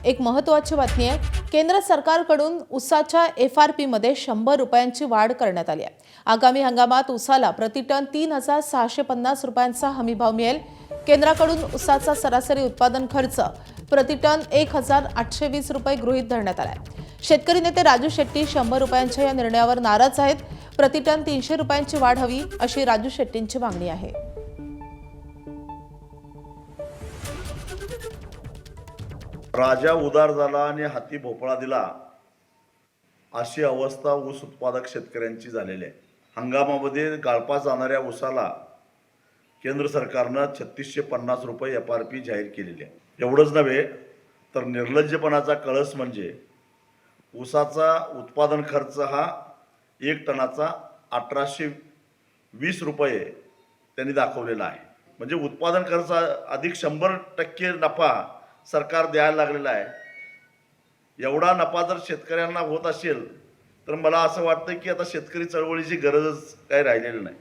एक महत्त्वाची बातमी आहे। केंद्र सरकारकडून ऊसाच्या FRP मध्ये 100 रुपयांची वाढ करण्यात आली आहे। आगामी हंगामात ऊसाला प्रतिटन 3650 रुपयांचा हमीभाव मिळेल। केंद्राकडून ऊसाचा सरासरी उत्पादन खर्च प्रतिटन 1820 रुपये गृहीत धरण्यात आला आहे। शेतकरी नेते राजू शेट्टी 100 रुपयांच्या या निर्णयावर नाराज आहेत। प्रतिटन 300 रुपयांची वाढ हवी अशी राजू शेट्टींची मागणी आहे। राजा उदार झाला आणि हाती भोपळा दिला अशी अवस्था ऊस उत्पादक शेतकऱ्यांची झालेली आहे। हंगामामध्ये गाळपास जाणाऱ्या ऊसाला केंद्र सरकारनं 3650 रुपये FRP जाहीर केलेली आहे। एवढंच नव्हे तर निर्लज्जपणाचा कळस म्हणजे ऊसाचा उत्पादन खर्च हा 1 टनाचा 1820 रुपये त्यांनी दाखवलेला आहे। म्हणजे उत्पादन खर्च अधिक 100% नफा सरकार द्यायला लागलेला आहे। एवढा नफा जर शेतकऱ्यांना होत असेल तर मला असं वाटतं की आता शेतकरी चळवळीची गरजच काही राहिलेली नाही।